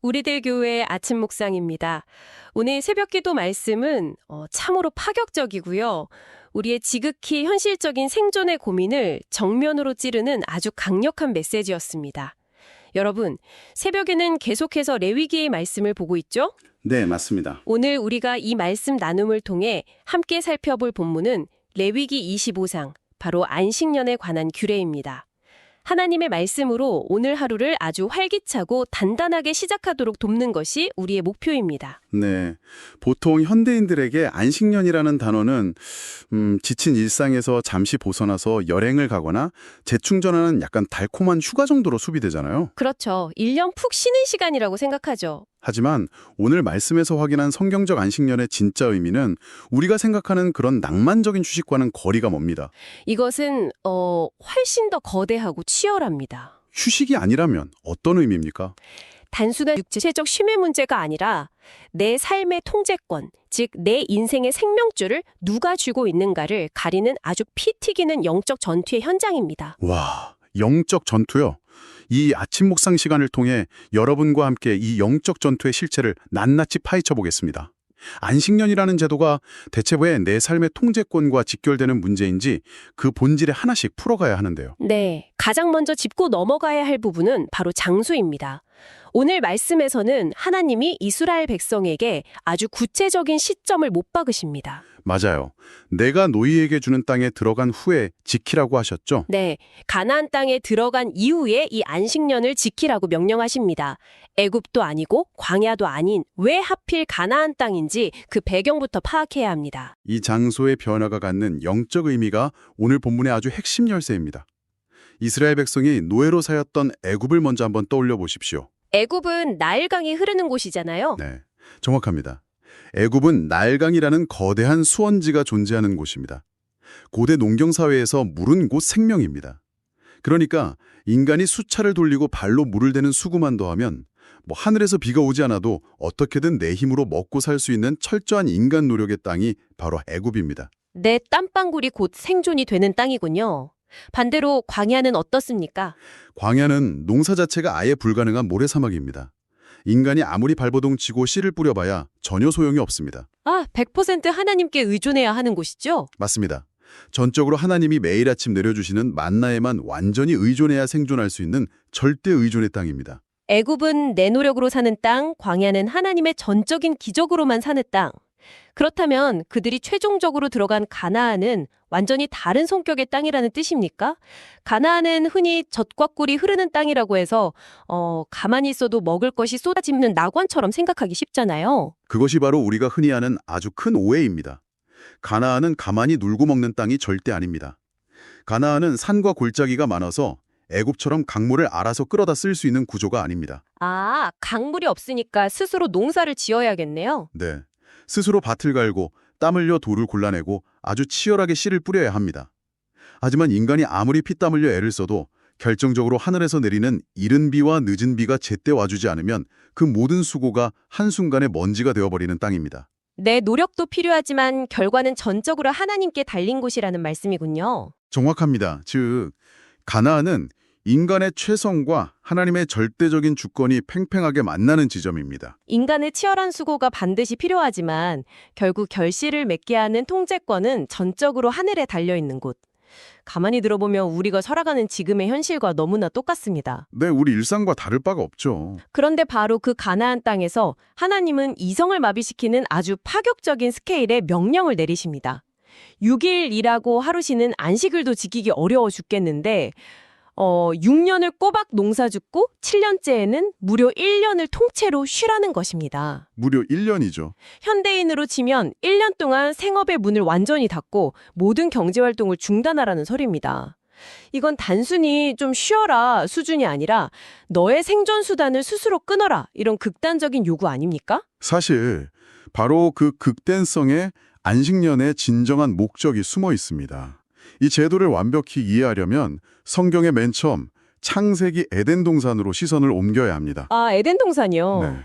우리들 교회 아침 묵상입니다. 오늘 새벽기도 말씀은 참으로 파격적이고요. 우리의 지극히 현실적인 생존의 고민을 정면으로 찌르는 아주 강력한 메시지였습니다. 여러분, 새벽에는 계속해서 레위기의 말씀을 보고 있죠? 네, 맞습니다. 오늘 우리가 이 말씀 나눔을 통해 함께 살펴볼 본문은 레위기 25장, 바로 안식년에 관한 규례입니다. 하나님의 말씀으로 오늘 하루를 아주 활기차고 단단하게 시작하도록 돕는 것이 우리의 목표입니다. 네, 보통 현대인들에게 안식년이라는 단어는 지친 일상에서 잠시 벗어나서 여행을 가거나 재충전하는 약간 달콤한 휴가 정도로 수비되잖아요. 그렇죠. 1년 푹 쉬는 시간이라고 생각하죠. 하지만 오늘 말씀에서 확인한 성경적 안식년의 진짜 의미는 우리가 생각하는 그런 낭만적인 휴식과는 거리가 멉니다. 이것은 훨씬 더 거대하고 치열합니다. 휴식이 아니라면 어떤 의미입니까? 단순한 육체적 쉼의 문제가 아니라 내 삶의 통제권, 즉 내 인생의 생명줄을 누가 쥐고 있는가를 가리는 아주 피 튀기는 영적 전투의 현장입니다. 와, 영적 전투요? 이 아침 묵상 시간을 통해 여러분과 함께 이 영적 전투의 실체를 낱낱이 파헤쳐 보겠습니다. 안식년이라는 제도가 대체 왜 내 삶의 통제권과 직결되는 문제인지 그 본질에 하나씩 풀어가야 하는데요. 네, 가장 먼저 짚고 넘어가야 할 부분은 바로 장소입니다. 오늘 말씀에서는 하나님이 이스라엘 백성에게 아주 구체적인 시점을 못 박으십니다. 맞아요. 내가 너희에게 주는 땅에 들어간 후에 지키라고 하셨죠? 네, 가나안 땅에 들어간 이후에 이 안식년을 지키라고 명령하십니다. 애굽도 아니고 광야도 아닌 왜 하필 가나안 땅인지 그 배경부터 파악해야 합니다. 이 장소의 변화가 갖는 영적 의미가 오늘 본문의 아주 핵심 열쇠입니다. 이스라엘 백성이 노예로 사였던 애굽을 먼저 한번 떠올려 보십시오. 애굽은 나일강이 흐르는 곳이잖아요. 네, 정확합니다. 애굽은 나일강이라는 거대한 수원지가 존재하는 곳입니다. 고대 농경사회에서 물은 곧 생명입니다. 그러니까 인간이 수차를 돌리고 발로 물을 대는 수구만 더하면 하늘에서 비가 오지 않아도 어떻게든 내 힘으로 먹고 살 수 있는 철저한 인간 노력의 땅이 바로 애굽입니다. 내 땀방울이 곧 생존이 되는 땅이군요. 반대로 광야는 어떻습니까? 광야는 농사 자체가 아예 불가능한 모래사막입니다. 인간이 아무리 발버둥 치고 씨를 뿌려봐야 전혀 소용이 없습니다. 100% 하나님께 의존해야 하는 곳이죠? 맞습니다. 전적으로 하나님이 매일 아침 내려주시는 만나에만 완전히 의존해야 생존할 수 있는 절대 의존의 땅입니다. 애굽은 내 노력으로 사는 땅, 광야는 하나님의 전적인 기적으로만 사는 땅. 그렇다면 그들이 최종적으로 들어간 가나안은 완전히 다른 성격의 땅이라는 뜻입니까? 가나안은 흔히 젖과 꿀이 흐르는 땅이라고 해서 가만히 있어도 먹을 것이 쏟아지는 낙원처럼 생각하기 쉽잖아요. 그것이 바로 우리가 흔히 아는 아주 큰 오해입니다. 가나안은 가만히 놀고 먹는 땅이 절대 아닙니다. 가나안은 산과 골짜기가 많아서 애굽처럼 강물을 알아서 끌어다 쓸 수 있는 구조가 아닙니다. 강물이 없으니까 스스로 농사를 지어야겠네요. 네, 스스로 밭을 갈고 땀 흘려 돌을 골라내고 아주 치열하게 씨를 뿌려야 합니다. 하지만 인간이 아무리 피땀 흘려 애를 써도 결정적으로 하늘에서 내리는 이른 비와 늦은 비가 제때 와주지 않으면 그 모든 수고가 한순간에 먼지가 되어버리는 땅입니다. 내 노력도 필요하지만 결과는 전적으로 하나님께 달린 곳이라는 말씀이군요. 정확합니다. 즉, 가나안은 인간의 최선과 하나님의 절대적인 주권이 팽팽하게 만나는 지점입니다. 인간의 치열한 수고가 반드시 필요하지만 결국 결실을 맺게 하는 통제권은 전적으로 하늘에 달려있는 곳. 가만히 들어보면 우리가 살아가는 지금의 현실과 너무나 똑같습니다. 네, 우리 일상과 다를 바가 없죠. 그런데 바로 그 가나안 땅에서 하나님은 이성을 마비시키는 아주 파격적인 스케일의 명령을 내리십니다. 6일 일하고 하루 쉬는 안식일도 지키기 어려워 죽겠는데 6년을 꼬박 농사 짓고 7년째에는 무려 1년을 통째로 쉬라는 것입니다. 무려 1년이죠. 현대인으로 치면 1년 동안 생업의 문을 완전히 닫고 모든 경제활동을 중단하라는 소리입니다. 이건 단순히 좀 쉬어라 수준이 아니라 너의 생존 수단을 스스로 끊어라 이런 극단적인 요구 아닙니까? 사실 바로 그 극단성에 안식년의 진정한 목적이 숨어 있습니다. 이 제도를 완벽히 이해하려면 성경의 맨 처음 창세기 에덴 동산으로 시선을 옮겨야 합니다. 에덴 동산이요? 네.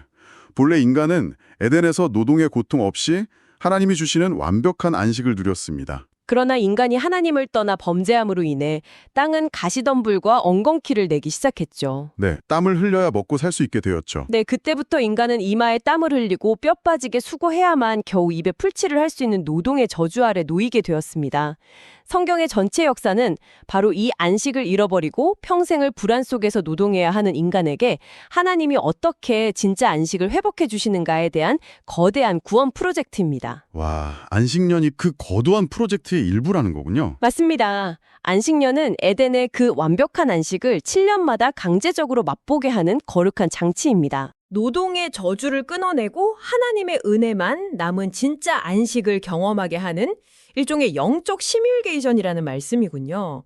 본래 인간은 에덴에서 노동의 고통 없이 하나님이 주시는 완벽한 안식을 누렸습니다. 그러나 인간이 하나님을 떠나 범죄함으로 인해 땅은 가시덤불과 엉겅퀴를 내기 시작했죠. 네, 땀을 흘려야 먹고 살 수 있게 되었죠. 네, 그때부터 인간은 이마에 땀을 흘리고 뼈 빠지게 수고해야만 겨우 입에 풀칠을 할 수 있는 노동의 저주 아래 놓이게 되었습니다. 성경의 전체 역사는 바로 이 안식을 잃어버리고 평생을 불안 속에서 노동해야 하는 인간에게 하나님이 어떻게 진짜 안식을 회복해 주시는가에 대한 거대한 구원 프로젝트입니다. 와, 안식년이 그 거대한 프로젝트의 일부라는 거군요. 맞습니다. 안식년은 에덴의 그 완벽한 안식을 7년마다 강제적으로 맛보게 하는 거룩한 장치입니다. 노동의 저주를 끊어내고 하나님의 은혜만 남은 진짜 안식을 경험하게 하는 일종의 영적 시뮬레이션이라는 말씀이군요.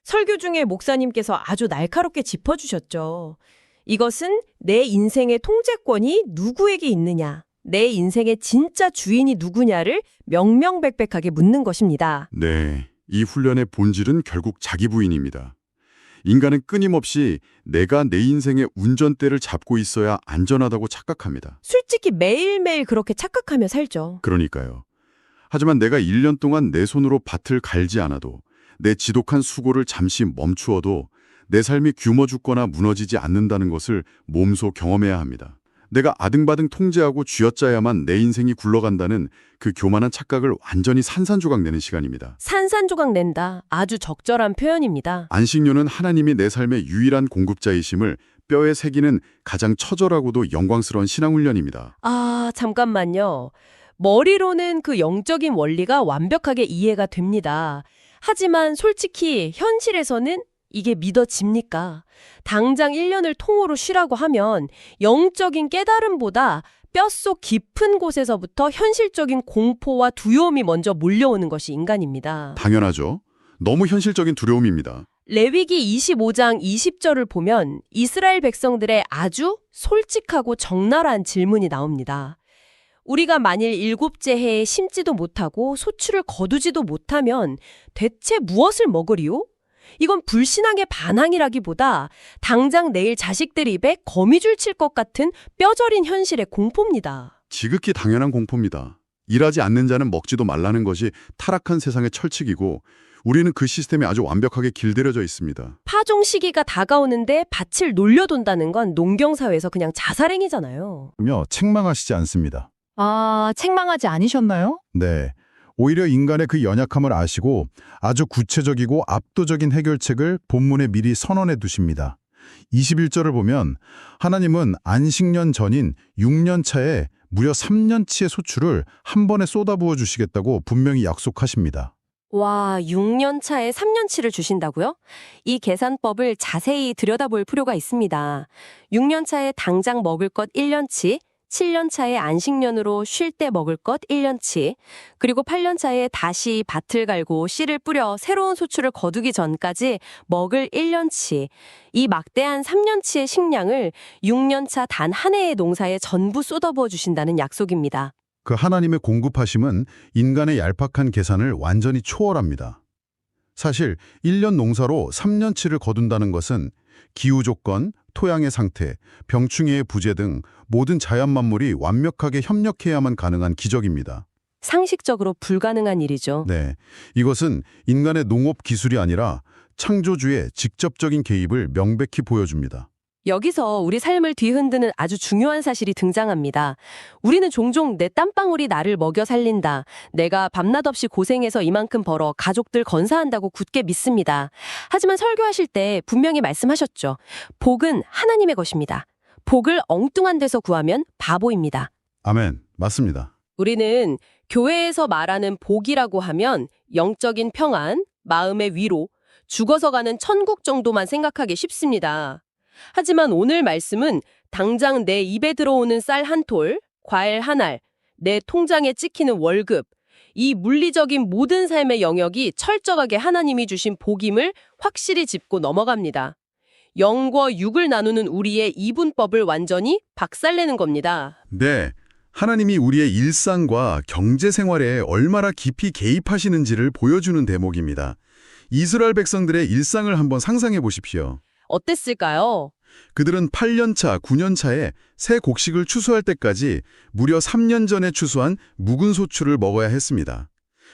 설교 중에 목사님께서 아주 날카롭게 짚어주셨죠. 이것은 내 인생의 통제권이 누구에게 있느냐, 내 인생의 진짜 주인이 누구냐를 명명백백하게 묻는 것입니다. 네, 이 훈련의 본질은 결국 자기 부인입니다. 인간은 끊임없이 내가 내 인생의 운전대를 잡고 있어야 안전하다고 착각합니다. 솔직히 매일매일 그렇게 착각하며 살죠. 그러니까요. 하지만 내가 1년 동안 내 손으로 밭을 갈지 않아도, 내 지독한 수고를 잠시 멈추어도 내 삶이 굶어 죽거나 무너지지 않는다는 것을 몸소 경험해야 합니다. 내가 아등바등 통제하고 쥐어짜야만 내 인생이 굴러간다는 그 교만한 착각을 완전히 산산조각 내는 시간입니다. 산산조각 낸다. 아주 적절한 표현입니다. 안식년은 하나님이 내 삶의 유일한 공급자이심을 뼈에 새기는 가장 처절하고도 영광스러운 신앙훈련입니다. 아, 잠깐만요. 머리로는 그 영적인 원리가 완벽하게 이해가 됩니다. 하지만 솔직히 현실에서는 이게 믿어집니까? 당장 1년을 통으로 쉬라고 하면 영적인 깨달음보다 뼛속 깊은 곳에서부터 현실적인 공포와 두려움이 먼저 몰려오는 것이 인간입니다. 당연하죠. 너무 현실적인 두려움입니다. 레위기 25장 20절을 보면 이스라엘 백성들의 아주 솔직하고 적나라한 질문이 나옵니다. 우리가 만일 7째 해에 심지도 못하고 소출을 거두지도 못하면 대체 무엇을 먹으리요? 이건 불신앙의 반항이라기보다 당장 내일 자식들 입에 거미줄 칠 것 같은 뼈저린 현실의 공포입니다. 지극히 당연한 공포입니다. 일하지 않는 자는 먹지도 말라는 것이 타락한 세상의 철칙이고, 우리는 그 시스템에 아주 완벽하게 길들여져 있습니다. 파종 시기가 다가오는데 밭을 놀려돈다는 건 농경사회에서 그냥 자살행위잖아요. 며 책망하시지 않습니다. 아, 책망하지 않으셨나요? 네. 오히려 인간의 그 연약함을 아시고 아주 구체적이고 압도적인 해결책을 본문에 미리 선언해 두십니다. 21절을 보면 하나님은 안식년 전인 6년 차에 무려 3년치의 소출을 한 번에 쏟아부어 주시겠다고 분명히 약속하십니다. 와, 6년 차에 3년치를 주신다고요? 이 계산법을 자세히 들여다볼 필요가 있습니다. 6년 차에 당장 먹을 것 1년치, 7년 차에 안식년으로 쉴 때 먹을 것 1년치, 그리고 8년 차에 다시 밭을 갈고 씨를 뿌려 새로운 소출을 거두기 전까지 먹을 1년치, 이 막대한 3년치의 식량을 6년 차 단 한 해의 농사에 전부 쏟아부어 주신다는 약속입니다. 그 하나님의 공급하심은 인간의 얄팍한 계산을 완전히 초월합니다. 사실 1년 농사로 3년치를 거둔다는 것은 기후 조건, 토양의 상태, 병충해의 부재 등 모든 자연 만물이 완벽하게 협력해야만 가능한 기적입니다. 상식적으로 불가능한 일이죠. 네, 이것은 인간의 농업 기술이 아니라 창조주의 직접적인 개입을 명백히 보여줍니다. 여기서 우리 삶을 뒤흔드는 아주 중요한 사실이 등장합니다. 우리는 종종 내 땀방울이 나를 먹여 살린다. 내가 밤낮 없이 고생해서 이만큼 벌어 가족들 건사한다고 굳게 믿습니다. 하지만 설교하실 때 분명히 말씀하셨죠. 복은 하나님의 것입니다. 복을 엉뚱한 데서 구하면 바보입니다. 아멘, 맞습니다. 우리는 교회에서 말하는 복이라고 하면 영적인 평안, 마음의 위로, 죽어서 가는 천국 정도만 생각하기 쉽습니다. 하지만 오늘 말씀은 당장 내 입에 들어오는 쌀 한 톨, 과일 한 알, 내 통장에 찍히는 월급, 이 물리적인 모든 삶의 영역이 철저하게 하나님이 주신 복임을 확실히 짚고 넘어갑니다. 영과 육을 나누는 우리의 이분법을 완전히 박살내는 겁니다. 네, 하나님이 우리의 일상과 경제 생활에 얼마나 깊이 개입하시는지를 보여주는 대목입니다. 이스라엘 백성들의 일상을 한번 상상해 보십시오. 어땠을까요? 그들은 8년차, 9년차에 새 곡식을 추수할 때까지 무려 3년 전에 추수한 묵은 소출을 먹어야 했습니다.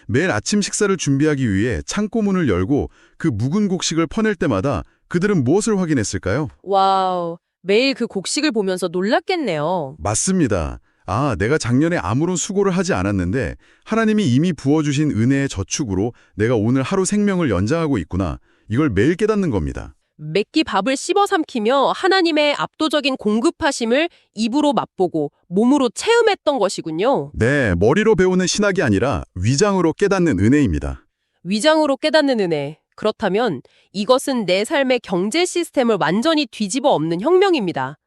매일 아침 식사를 준비하기 위해 창고 문을 열고 그 묵은 곡식을 퍼낼 때마다 그들은 무엇을 확인했을까요? 와우, 매일 그 곡식을 보면서 놀랐겠네요. 맞습니다. 아, 내가 작년에 아무런 수고를 하지 않았는데 하나님이 이미 부어주신 은혜의 저축으로 내가 오늘 하루 생명을 연장하고 있구나. 이걸 매일 깨닫는 겁니다. 몇 끼 밥을 씹어 삼키며 하나님의 압도적인 공급하심을 입으로 맛보고 몸으로 체험했던 것이군요. 네, 머리로 배우는 신학이 아니라 위장으로 깨닫는 은혜입니다. 위장으로 깨닫는 은혜. 그렇다면 이것은 내 삶의 경제 시스템을 완전히 뒤집어 엎는 혁명입니다.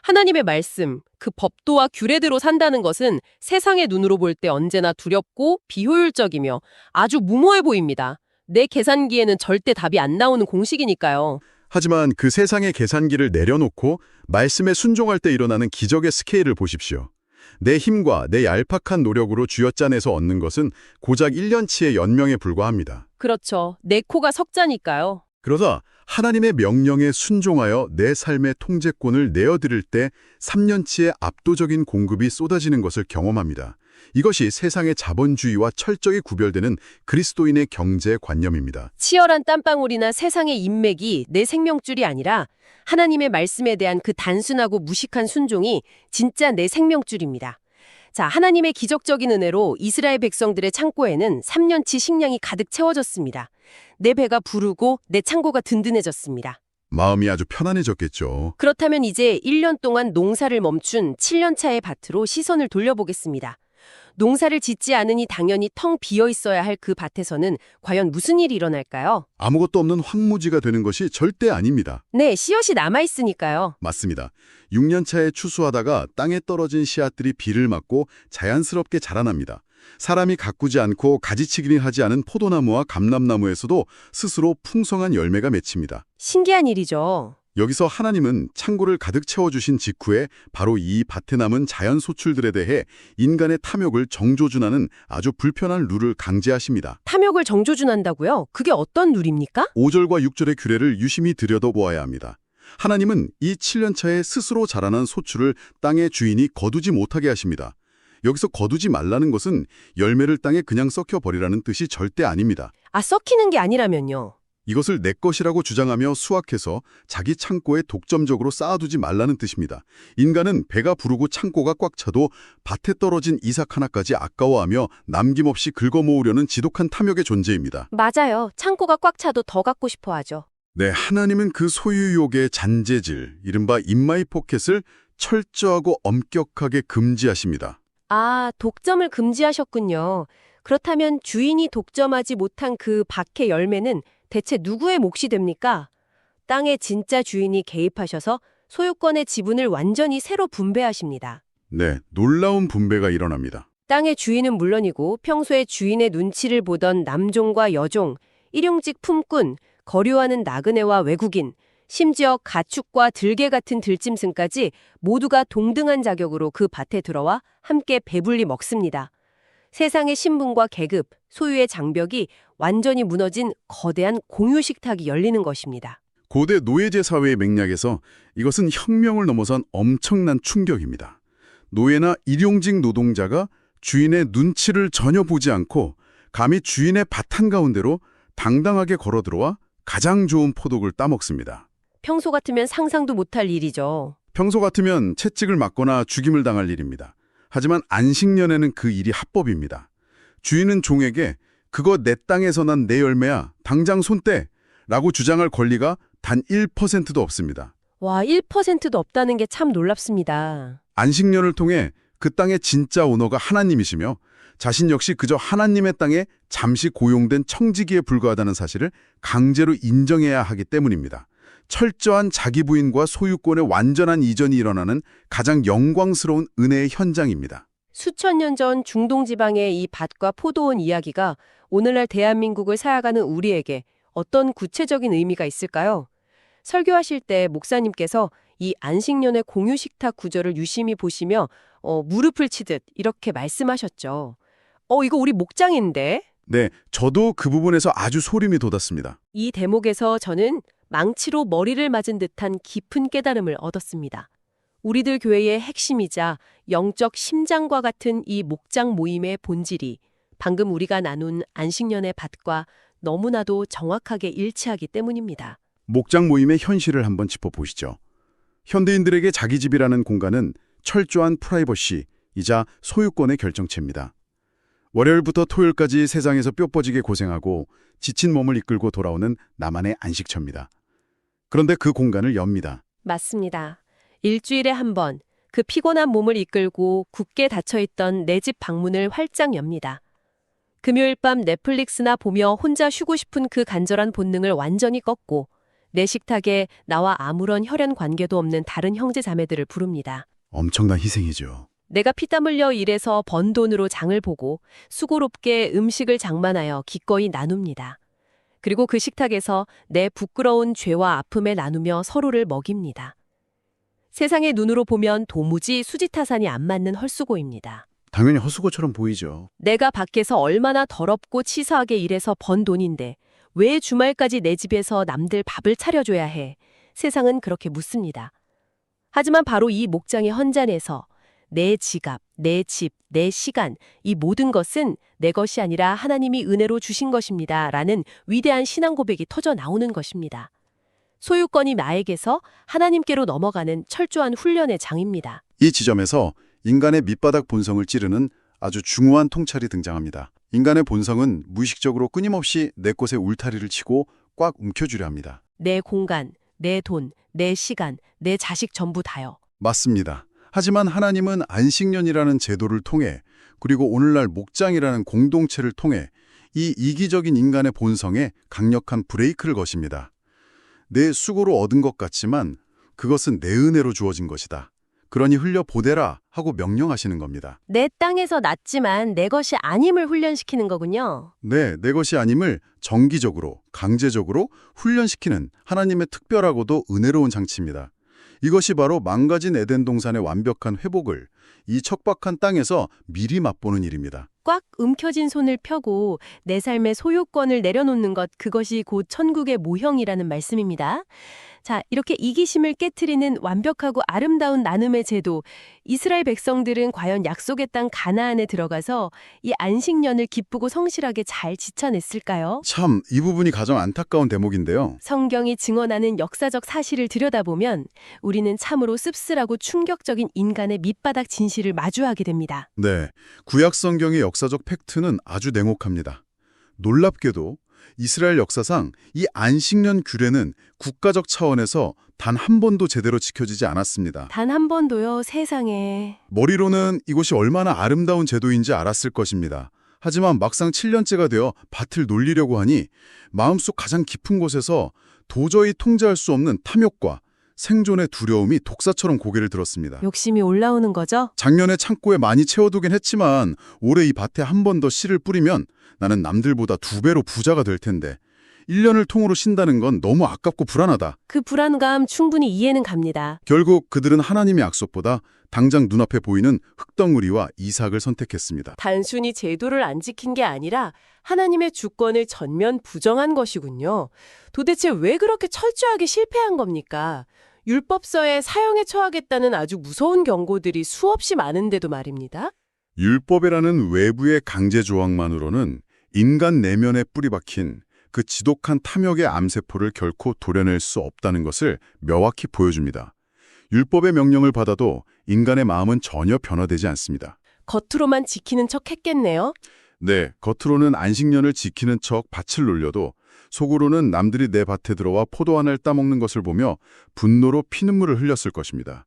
하나님의 말씀, 그 법도와 규례대로 산다는 것은 세상의 눈으로 볼 때 언제나 두렵고 비효율적이며 아주 무모해 보입니다. 내 계산기에는 절대 답이 안 나오는 공식이니까요. 하지만 그 세상의 계산기를 내려놓고 말씀에 순종할 때 일어나는 기적의 스케일을 보십시오. 내 힘과 내 얄팍한 노력으로 쥐어짜내서 얻는 것은 고작 1년치의 연명에 불과합니다. 그렇죠. 내 코가 석자니까요. 그러자 하나님의 명령에 순종하여 내 삶의 통제권을 내어드릴 때 3년치의 압도적인 공급이 쏟아지는 것을 경험합니다. 이것이 세상의 자본주의와 철저히 구별되는 그리스도인의 경제관념입니다. 치열한 땀방울이나 세상의 인맥이 내 생명줄이 아니라 하나님의 말씀에 대한 그 단순하고 무식한 순종이 진짜 내 생명줄입니다. 자, 하나님의 기적적인 은혜로 이스라엘 백성들의 창고에는 3년치 식량이 가득 채워졌습니다. 내 배가 부르고 내 창고가 든든해졌습니다. 마음이 아주 편안해졌겠죠. 그렇다면 이제 1년 동안 농사를 멈춘 7년차의 밭으로 시선을 돌려보겠습니다. 농사를 짓지 않으니 당연히 텅 비어 있어야 할 그 밭에서는 과연 무슨 일이 일어날까요? 아무것도 없는 황무지가 되는 것이 절대 아닙니다. 네, 씨앗이 남아있으니까요. 맞습니다. 6년 차에 추수하다가 땅에 떨어진 씨앗들이 비를 맞고 자연스럽게 자라납니다. 사람이 가꾸지 않고 가지치기를 하지 않은 포도나무와 감람나무에서도 스스로 풍성한 열매가 맺힙니다. 신기한 일이죠. 여기서 하나님은 창고를 가득 채워주신 직후에 바로 이 밭에 남은 자연 소출들에 대해 인간의 탐욕을 정조준하는 아주 불편한 룰을 강제하십니다. 탐욕을 정조준한다고요? 그게 어떤 룰입니까? 5절과 6절의 규례를 유심히 들여다보아야 합니다. 하나님은 이 7년 차에 스스로 자라난 소출을 땅의 주인이 거두지 못하게 하십니다. 여기서 거두지 말라는 것은 열매를 땅에 그냥 썩혀버리라는 뜻이 절대 아닙니다. 아, 썩히는 게 아니라면요. 이것을 내 것이라고 주장하며 수확해서 자기 창고에 독점적으로 쌓아두지 말라는 뜻입니다. 인간은 배가 부르고 창고가 꽉 차도 밭에 떨어진 이삭 하나까지 아까워하며 남김없이 긁어모으려는 지독한 탐욕의 존재입니다. 맞아요. 창고가 꽉 차도 더 갖고 싶어 하죠. 네, 하나님은 그 소유욕의 잔재질, 이른바 인마이 포켓을 철저하고 엄격하게 금지하십니다. 아, 독점을 금지하셨군요. 그렇다면 주인이 독점하지 못한 그 밭의 열매는 대체 누구의 몫이 됩니까? 땅의 진짜 주인이 개입하셔서 소유권의 지분을 완전히 새로 분배하십니다. 네, 놀라운 분배가 일어납니다. 땅의 주인은 물론이고 평소에 주인의 눈치를 보던 남종과 여종, 일용직 품꾼, 거류하는 나그네와 외국인, 심지어 가축과 들개 같은 들짐승까지 모두가 동등한 자격으로 그 밭에 들어와 함께 배불리 먹습니다. 세상의 신분과 계급, 소유의 장벽이 완전히 무너진 거대한 공유식탁이 열리는 것입니다. 고대 노예제 사회의 맥락에서 이것은 혁명을 넘어선 엄청난 충격입니다. 노예나 일용직 노동자가 주인의 눈치를 전혀 보지 않고 감히 주인의 밭 한가운데로 당당하게 걸어들어와 가장 좋은 포도를 따먹습니다. 평소 같으면 상상도 못할 일이죠. 평소 같으면 채찍을 맞거나 죽임을 당할 일입니다. 하지만 안식년에는 그 일이 합법입니다. 주인은 종에게 그거 내 땅에서 난 내 열매야, 당장 손 떼! 라고 주장할 권리가 단 1%도 없습니다. 와, 1%도 없다는 게 참 놀랍습니다. 안식년을 통해 그 땅의 진짜 오너가 하나님이시며 자신 역시 그저 하나님의 땅에 잠시 고용된 청지기에 불과하다는 사실을 강제로 인정해야 하기 때문입니다. 철저한 자기 부인과 소유권의 완전한 이전이 일어나는 가장 영광스러운 은혜의 현장입니다. 수천 년 전 중동 지방의 이 밭과 포도원 이야기가 오늘날 대한민국을 살아가는 우리에게 어떤 구체적인 의미가 있을까요? 설교하실 때 목사님께서 이 안식년의 공유식탁 구절을 유심히 보시며 무릎을 치듯 이렇게 말씀하셨죠. 이거 우리 목장인데? 네, 저도 그 부분에서 아주 소름이 돋았습니다. 이 대목에서 저는 망치로 머리를 맞은 듯한 깊은 깨달음을 얻었습니다. 우리들 교회의 핵심이자 영적 심장과 같은 이 목장 모임의 본질이 방금 우리가 나눈 안식년의 밭과 너무나도 정확하게 일치하기 때문입니다. 목장 모임의 현실을 한번 짚어보시죠. 현대인들에게 자기 집이라는 공간은 철저한 프라이버시이자 소유권의 결정체입니다. 월요일부터 토요일까지 세상에서 뼈 뻗지게 고생하고 지친 몸을 이끌고 돌아오는 나만의 안식처입니다. 그런데 그 공간을 엽니다. 맞습니다. 일주일에 한 번 그 피곤한 몸을 이끌고 굳게 닫혀있던 내 집 방문을 활짝 엽니다. 금요일 밤 넷플릭스나 보며 혼자 쉬고 싶은 그 간절한 본능을 완전히 꺾고 내 식탁에 나와 아무런 혈연 관계도 없는 다른 형제 자매들을 부릅니다. 엄청난 희생이죠. 내가 피땀 흘려 일해서 번 돈으로 장을 보고 수고롭게 음식을 장만하여 기꺼이 나눕니다. 그리고 그 식탁에서 내 부끄러운 죄와 아픔을 나누며 서로를 먹입니다. 세상의 눈으로 보면 도무지 수지타산이 안 맞는 헐수고입니다. 당연히 헛수고처럼 보이죠. 내가 밖에서 얼마나 더럽고 치사하게 일해서 번 돈인데 왜 주말까지 내 집에서 남들 밥을 차려줘야 해? 세상은 그렇게 묻습니다. 하지만 바로 이 목장의 헌잔에서 내 지갑, 내 집, 내 시간, 이 모든 것은 내 것이 아니라 하나님이 은혜로 주신 것입니다. 라는 위대한 신앙 고백이 터져 나오는 것입니다. 소유권이 나에게서 하나님께로 넘어가는 철저한 훈련의 장입니다. 이 지점에서 인간의 밑바닥 본성을 찌르는 아주 중후한 통찰이 등장합니다. 인간의 본성은 무의식적으로 끊임없이 내 것에 울타리를 치고 꽉 움켜쥐려 합니다. 내 공간, 내 돈, 내 시간, 내 자식 전부 다요. 맞습니다. 하지만 하나님은 안식년이라는 제도를 통해 그리고 오늘날 목장이라는 공동체를 통해 이 이기적인 인간의 본성에 강력한 브레이크를 거십니다. 내 수고로 얻은 것 같지만 그것은 내 은혜로 주어진 것이다. 그러니 흘려보대라 하고 명령하시는 겁니다. 내 땅에서 났지만 내 것이 아님을 훈련시키는 거군요. 네, 내 것이 아님을 정기적으로, 강제적으로 훈련시키는 하나님의 특별하고도 은혜로운 장치입니다. 이것이 바로 망가진 에덴 동산의 완벽한 회복을 이 척박한 땅에서 미리 맛보는 일입니다. 꽉 움켜진 손을 펴고 내 삶의 소유권을 내려놓는 것, 그것이 곧 천국의 모형이라는 말씀입니다. 자, 이렇게 이기심을 깨트리는 완벽하고 아름다운 나눔의 제도, 이스라엘 백성들은 과연 약속의 땅 가나안에 들어가서 이 안식년을 기쁘고 성실하게 잘 지켜냈을까요? 참, 이 부분이 가장 안타까운 대목인데요. 성경이 증언하는 역사적 사실을 들여다보면 우리는 참으로 씁쓸하고 충격적인 인간의 밑바닥 진실을 마주하게 됩니다. 네, 구약 성경의 역사적 팩트는 아주 냉혹합니다. 놀랍게도 이스라엘 역사상 이 안식년 규례는 국가적 차원에서 단 한 번도 제대로 지켜지지 않았습니다. 단 한 번도요, 세상에. 머리로는 이것이 얼마나 아름다운 제도인지 알았을 것입니다. 하지만 막상 7년째가 되어 밭을 놀리려고 하니 마음속 가장 깊은 곳에서 도저히 통제할 수 없는 탐욕과 생존의 두려움이 독사처럼 고개를 들었습니다. 욕심이 올라오는 거죠? 작년에 창고에 많이 채워두긴 했지만 올해 이 밭에 한 번 더 씨를 뿌리면 나는 남들보다 2배로 부자가 될 텐데 1년을 통으로 쉰다는 건 너무 아깝고 불안하다. 그 불안감 충분히 이해는 갑니다. 결국 그들은 하나님의 약속보다 당장 눈앞에 보이는 흙덩어리와 이삭을 선택했습니다. 단순히 제도를 안 지킨 게 아니라 하나님의 주권을 전면 부정한 것이군요. 도대체 왜 그렇게 철저하게 실패한 겁니까? 율법서에 사형에 처하겠다는 아주 무서운 경고들이 수없이 많은데도 말입니다. 율법이라는 외부의 강제 조항만으로는 인간 내면에 뿌리박힌 그 지독한 탐욕의 암세포를 결코 도려낼 수 없다는 것을 명확히 보여줍니다. 율법의 명령을 받아도 인간의 마음은 전혀 변화되지 않습니다. 겉으로만 지키는 척 했겠네요. 네, 겉으로는 안식년을 지키는 척 밭을 놀려도 속으로는 남들이 내 밭에 들어와 포도 하나를 따먹는 것을 보며 분노로 피눈물을 흘렸을 것입니다.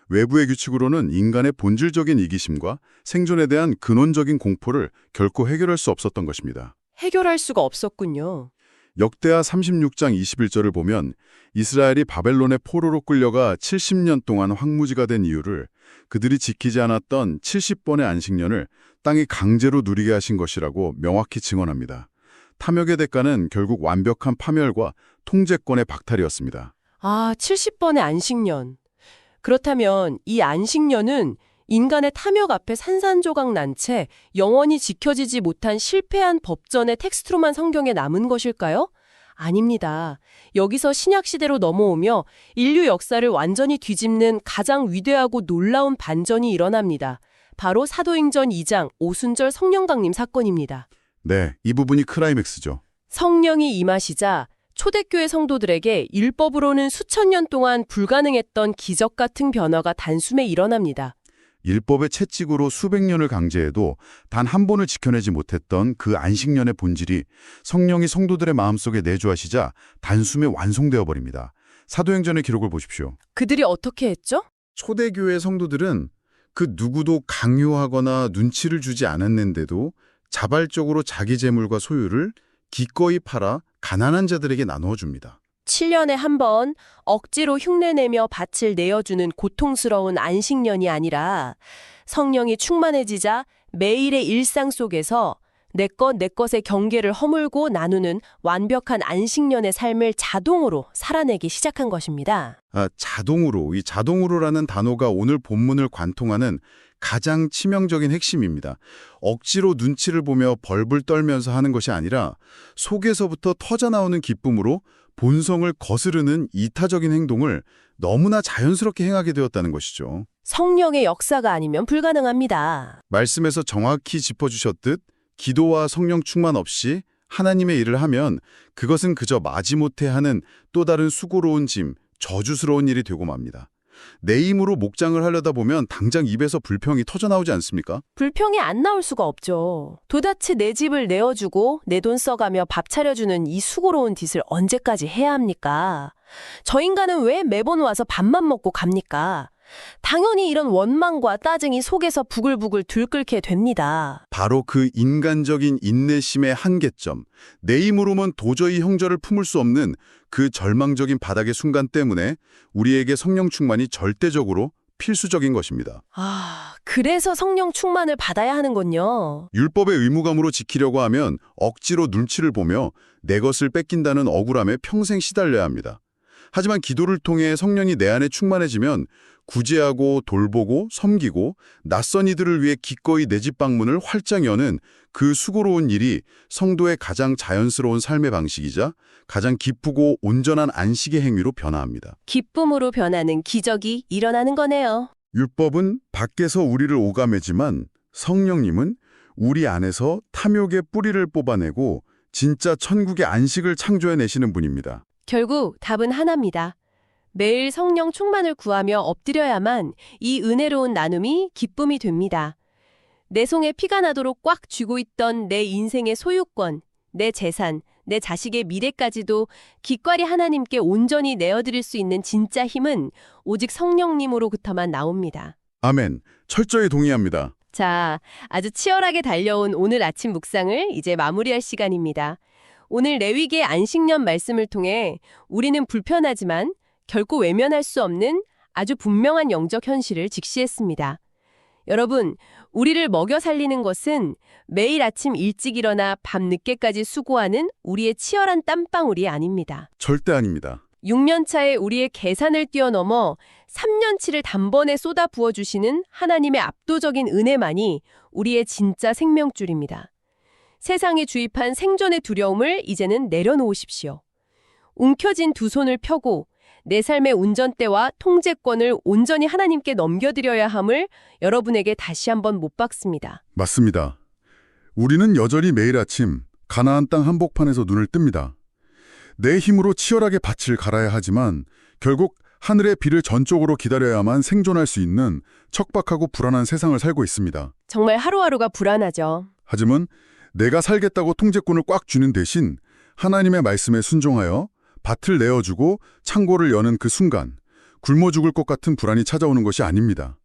외부의 규칙으로는 인간의 본질적인 이기심과 생존에 대한 근원적인 공포를 결코 해결할 수 없었던 것입니다. 해결할 수가 없었군요. 역대하 36장 21절을 보면 이스라엘이 바벨론의 포로로 끌려가 70년 동안 황무지가 된 이유를 그들이 지키지 않았던 70번의 안식년을 땅이 강제로 누리게 하신 것이라고 명확히 증언합니다. 탐욕의 대가는 결국 완벽한 파멸과 통제권의 박탈이었습니다. 아, 70번의 안식년. 그렇다면 이 안식년은 인간의 탐욕 앞에 산산조각 난 채 영원히 지켜지지 못한 실패한 법전의 텍스트로만 성경에 남은 것일까요? 아닙니다. 여기서 신약시대로 넘어오며 인류 역사를 완전히 뒤집는 가장 위대하고 놀라운 반전이 일어납니다. 바로 사도행전 2장 오순절 성령강림 사건입니다. 네, 이 부분이 클라이맥스죠. 성령이 임하시자 초대교회 성도들에게 율법으로는 수천 년 동안 불가능했던 기적 같은 변화가 단숨에 일어납니다. 율법의 채찍으로 수백 년을 강제해도 단 한 번을 지켜내지 못했던 그 안식년의 본질이 성령이 성도들의 마음속에 내주하시자 단숨에 완성되어 버립니다. 사도행전의 기록을 보십시오. 그들이 어떻게 했죠? 초대교회 성도들은 그 누구도 강요하거나 눈치를 주지 않았는데도 자발적으로 자기 재물과 소유를 기꺼이 팔아 가난한 자들에게 나누어 줍니다. 7년에 한 번 억지로 흉내내며 밭을 내어주는 고통스러운 안식년이 아니라 성령이 충만해지자 매일의 일상 속에서 내 것의 경계를 허물고 나누는 완벽한 안식년의 삶을 자동으로 살아내기 시작한 것입니다. 자동으로, 이 자동으로라는 단어가 오늘 본문을 관통하는 가장 치명적인 핵심입니다. 억지로 눈치를 보며 벌벌 떨면서 하는 것이 아니라 속에서부터 터져나오는 기쁨으로 본성을 거스르는 이타적인 행동을 너무나 자연스럽게 행하게 되었다는 것이죠. 성령의 역사가 아니면 불가능합니다. 말씀에서 정확히 짚어주셨듯 기도와 성령 충만 없이 하나님의 일을 하면 그것은 그저 마지못해 하는 또 다른 수고로운 짐, 저주스러운 일이 되고 맙니다. 내 힘으로 목장을 하려다 보면 당장 입에서 불평이 터져나오지 않습니까? 불평이 안 나올 수가 없죠. 도대체 내 집을 내어주고 내 돈 써가며 밥 차려주는 이 수고로운 짓을 언제까지 해야 합니까? 저 인간은 왜 매번 와서 밥만 먹고 갑니까? 당연히 이런 원망과 따증이 속에서 부글부글 들끓게 됩니다. 바로 그 인간적인 인내심의 한계점, 내 힘으로만 도저히 형절을 품을 수 없는 그 절망적인 바닥의 순간 때문에 우리에게 성령 충만이 절대적으로 필수적인 것입니다. 그래서 성령 충만을 받아야 하는군요. 율법의 의무감으로 지키려고 하면 억지로 눈치를 보며 내 것을 뺏긴다는 억울함에 평생 시달려야 합니다. 하지만 기도를 통해 성령이 내 안에 충만해지면 구제하고 돌보고 섬기고 낯선 이들을 위해 기꺼이 내 집 방문을 활짝 여는 그 수고로운 일이 성도의 가장 자연스러운 삶의 방식이자 가장 기쁘고 온전한 안식의 행위로 변화합니다. 기쁨으로 변하는 기적이 일어나는 거네요. 율법은 밖에서 우리를 오가매지만 성령님은 우리 안에서 탐욕의 뿌리를 뽑아내고 진짜 천국의 안식을 창조해내시는 분입니다. 결국 답은 하나입니다. 매일 성령 충만을 구하며 엎드려야만 이 은혜로운 나눔이 기쁨이 됩니다. 내 손에 피가 나도록 꽉 쥐고 있던 내 인생의 소유권, 내 재산, 내 자식의 미래까지도 기꺼이 하나님께 온전히 내어드릴 수 있는 진짜 힘은 오직 성령님으로부터만 나옵니다. 아멘. 철저히 동의합니다. 자, 아주 치열하게 달려온 오늘 아침 묵상을 이제 마무리할 시간입니다. 오늘 레위기의 안식년 말씀을 통해 우리는 불편하지만 결코 외면할 수 없는 아주 분명한 영적 현실을 직시했습니다. 여러분, 우리를 먹여 살리는 것은 매일 아침 일찍 일어나 밤 늦게까지 수고하는 우리의 치열한 땀방울이 아닙니다. 절대 아닙니다. 6년 차에 우리의 계산을 뛰어넘어 3년치를 단번에 쏟아 부어주시는 하나님의 압도적인 은혜만이 우리의 진짜 생명줄입니다. 세상에 주입한 생존의 두려움을 이제는 내려놓으십시오. 움켜진 두 손을 펴고 내 삶의 운전대와 통제권을 온전히 하나님께 넘겨드려야 함을 여러분에게 다시 한번 못 박습니다. 맞습니다. 우리는 여전히 매일 아침 가나안 땅 한복판에서 눈을 뜹니다. 내 힘으로 치열하게 밭을 갈아야 하지만 결국 하늘의 비를 전적으로 기다려야만 생존할 수 있는 척박하고 불안한 세상을 살고 있습니다. 정말 하루하루가 불안하죠. 하지만 내가 살겠다고 통제권을 꽉 쥐는 대신 하나님의 말씀에 순종하여 밭을 내어주고 창고를 여는 그 순간 굶어 죽을 것 같은 불안이 찾아오는 것이 아닙니다.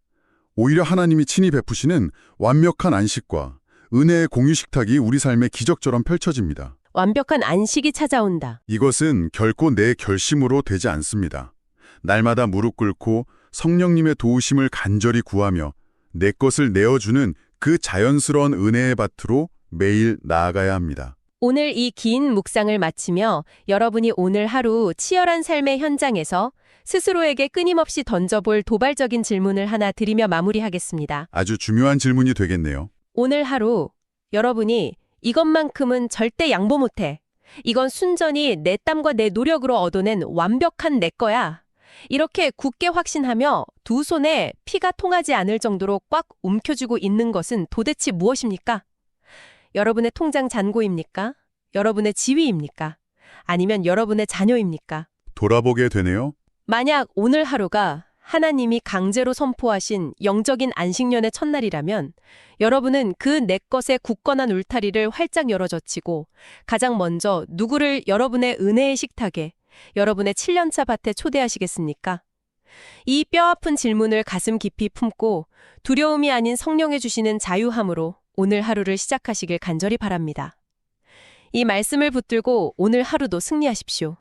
오히려 하나님이 친히 베푸시는 완벽한 안식과 은혜의 공유 식탁이 우리 삶에 기적처럼 펼쳐집니다. 완벽한 안식이 찾아온다. 이것은 결코 내 결심으로 되지 않습니다. 날마다 무릎 꿇고 성령님의 도우심을 간절히 구하며 내 것을 내어주는 그 자연스러운 은혜의 밭으로 매일 나아가야 합니다. 오늘 이 긴 묵상을 마치며 여러분이 오늘 하루 치열한 삶의 현장에서 스스로에게 끊임없이 던져볼 도발적인 질문을 하나 드리며 마무리하겠습니다. 아주 중요한 질문이 되겠네요. 오늘 하루 여러분이 이것만큼은 절대 양보 못해. 이건 순전히 내 땀과 내 노력으로 얻어낸 완벽한 내 거야. 이렇게 굳게 확신하며 두 손에 피가 통하지 않을 정도로 꽉 움켜쥐고 있는 것은 도대체 무엇입니까? 여러분의 통장 잔고입니까? 여러분의 지위입니까? 아니면 여러분의 자녀입니까? 돌아보게 되네요. 만약 오늘 하루가 하나님이 강제로 선포하신 영적인 안식년의 첫날이라면 여러분은 그 내 것의 굳건한 울타리를 활짝 열어젖히고 가장 먼저 누구를 여러분의 은혜의 식탁에, 여러분의 7년차 밭에 초대하시겠습니까? 이 뼈아픈 질문을 가슴 깊이 품고 두려움이 아닌 성령의 주시는 자유함으로 오늘 하루를 시작하시길 간절히 바랍니다. 이 말씀을 붙들고 오늘 하루도 승리하십시오.